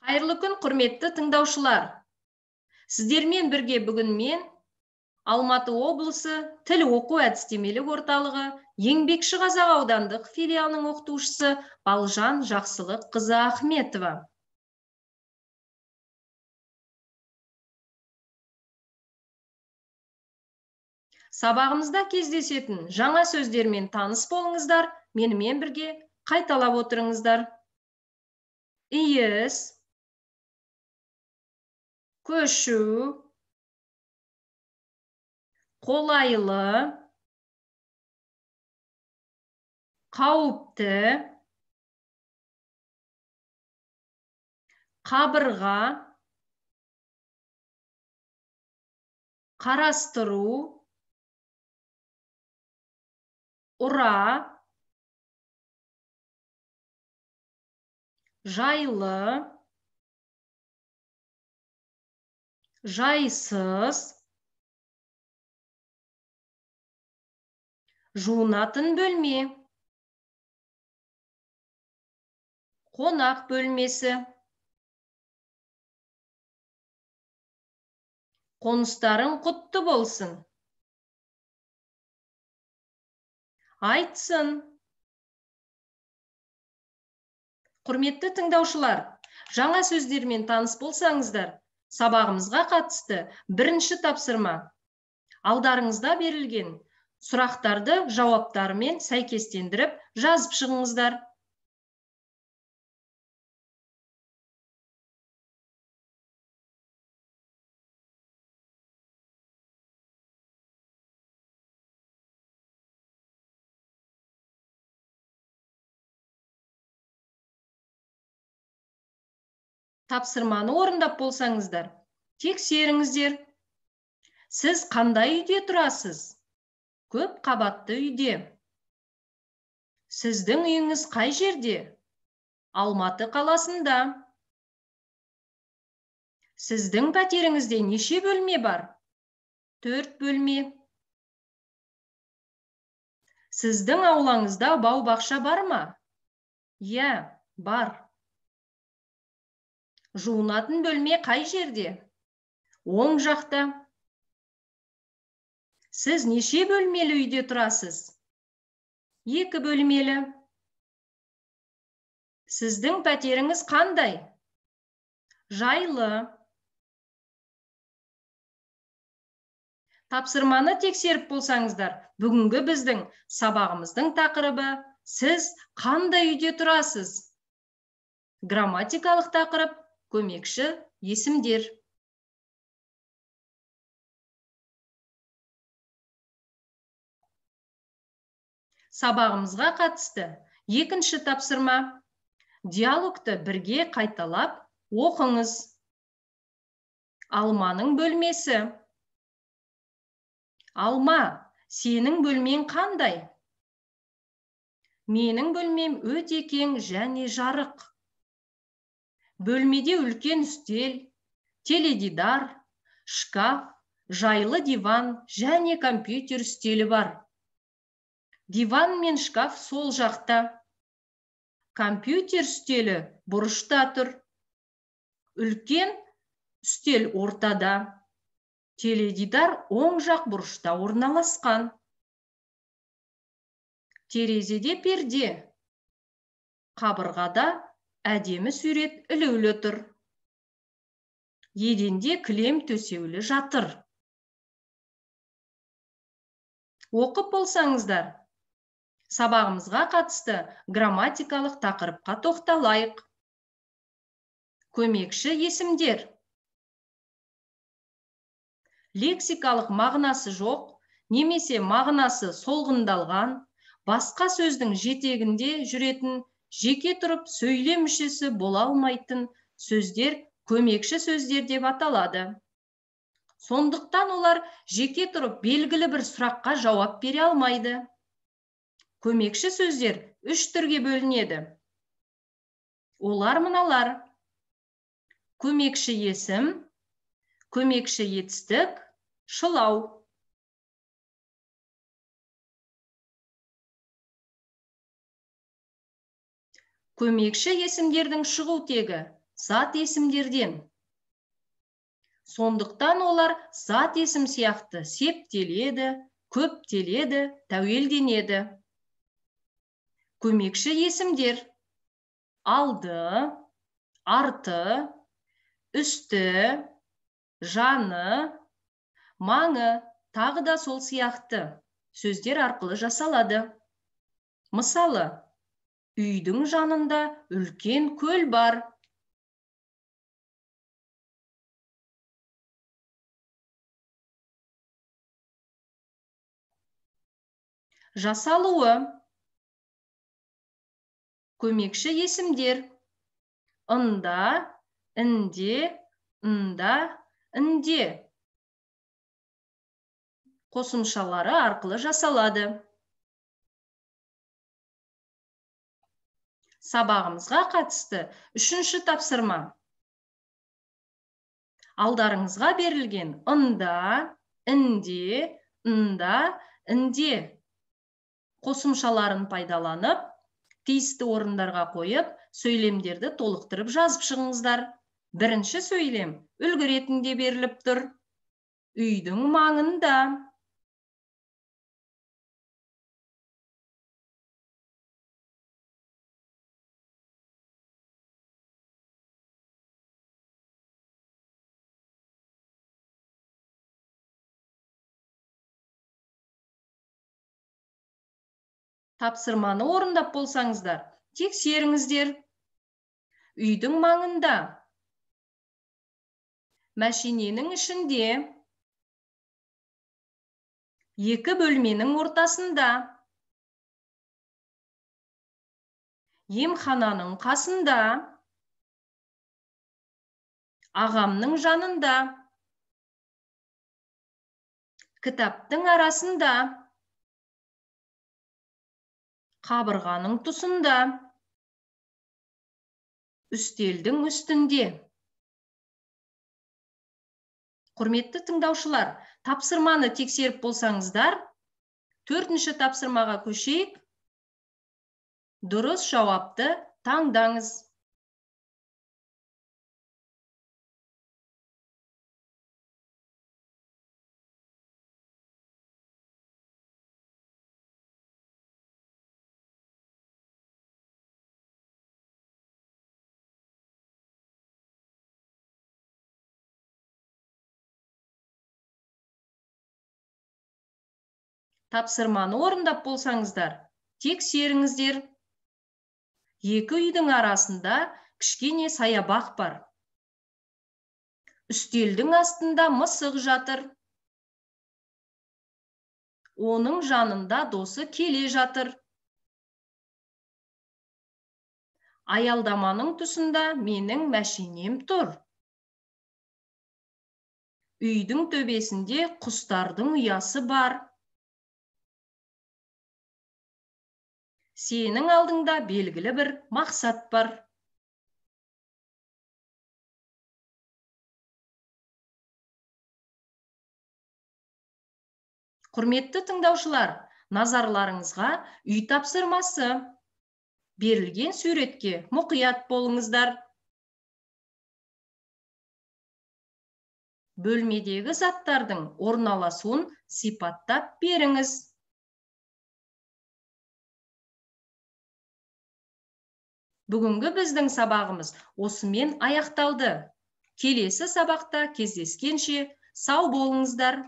Қайырлы күн, құрметті тыңдаушылар. Сіздермен бірге бүгін мен Алматы облысы тіл оқу әдістемелік орталығы Еңбекші Қазақ аудандық филиалының оқытушысы Балжан Жақсылыққызы Ахметова. Сабағымызда кездесетін жаңа сөздермен таныс болыңыздар, менімен бірге қайталап отырыңыздар. Иіс, көшу, қолайлы, қауіпті, қабырға, қарастыру, ұра, жайлы, жайсыз, жуынатын бөлме, қонақ бөлмесі, қоныстарың құтты болсын, айтсын. Құрметті тыңдаушылар, жаңа сөздермен таныс болсаңыздар, сабағымызға қатысты бірінші тапсырма. Алдарыңызда берілген сұрақтарды жауаптарымен сәйкестендіріп жазып шығыңыздар. Тапсырманы орындап болсаңыздар, тексеріңіздер. Сіз қандай үйде тұрасыз? Көп қабатты үйде. Сіздің үйіңіз қай жерде? Алматы қаласында. Сіздің пәтеріңізде неше бөлме бар? 4 бөлме. Сіздің аулаңызда бау-бақша бар ма? Иә, бар. Жуынатын бөлме қай жерде? Оң жақта. Сіз неше бөлмелі үйде тұрасыз? 2 бөлмелі. Сіздің пәтеріңіз қандай? Жайлы. Тапсырманы тексеріп болсаңыздар, бүгінгі біздің сабағымыздың тақырыбы сіз қандай үйде тұрасыз? Грамматикалық тақырып көмекші есімдер. Сабағымызға қатысты екінші тапсырма. Диалогты бірге қайталап оқыңыз. Алманың бөлмесі. Алма, сенің бөлмең қандай? Менің бөлмем өте кең және жарық. Бөлмеде үлкен үстел, теледидар, шкаф, жайлы диван және компьютер үстелі бар. Диван мен шкаф сол жақта. Компьютер үстелі бұрышта тұр. Үлкен үстел ортада. Теледидар оң жақ бұрышта орналасқан. Терезеде перде. Қабырғада әдемі сурет ілулі тұр. Еденде кілем төсеулі жатыр. Оқып болсаңыздар, сабағымызға қатысты грамматикалық тақырыпқа тоқталайық. Көмекші есімдер. Лексикалық мағынасы жоқ, немесе мағынасы солғындалған, басқа сөздің жетегінде жүретін, жеке тұрып сөйлем мүшесі бола алмайтын сөздер көмекші сөздер деп аталады. Сондықтан олар жеке тұрып белгілі бір сұраққа жауап бере алмайды. Көмекші сөздер 3 түрге бөлінеді. Олар мыналар: көмекші есім, көмекші етістік, шылау. Көмекші есімдердің шығу тегі зат есімдерден. Сондықтан олар зат есім сияқты септеледі, көптеледі, тәуелденеді. Көмекші есімдер: алды, арты, үсті, жаны, маңы, тағы да сол сияқты сөздер арқылы жасалады. Мысалы, үйдің жанында үлкен көл бар. Жасалуы: көмекші есімдер: ында, інде, ында, інде қосымшалары арқылы жасалады. Сабағымызға қатысты 3-ші тапсырма. Алдарыңызға берілген ында, інде, ында, інде қосымшаларын пайдаланып, тиісті орындарға қойып, сөйлемдерді толықтырып жазып шығыңыздар. Бірінші сөйлем үлгі ретінде беріліп тұр. Үйдің маңында. Тапсырманы орындап болсаңыздар, тексеріңіздер. Үйдің маңында. Мәшиненің ішінде. Екі бөлменің ортасында. Емхананың қасында. Ағамның жанында. Кітаптың арасында. Қабырғаның тұсында. Үстелдің үстінде. Құрметті тыңдаушылар, тапсырманы тексеріп болсаңыздар, 4-ші тапсырмаға көшейік. Дұрыс жауапты таңдаңыз. Тапсырманы орындап болсаңыздар, тексеріңіздер. Екі үйдің арасында кішкене саябақ бар. Үстелдің астында мысық жатыр. Оның жанында досы келе жатыр. Аялдаманың тұсында менің мәшинем тұр. Үйдің төбесінде құстардың ұясы бар. Сенің алдыңда белгілі бір мақсат бар. Құрметті тыңдаушылар, назарларыңызға үй тапсырмасы. Берілген суретке мұқият болыңыздар. Бөлмедегі заттардың орналасуын сипаттап беріңіз. Бүгінгі біздің сабағымыз осымен аяқталды. Келесі сабақта кездескенше сау болыңыздар.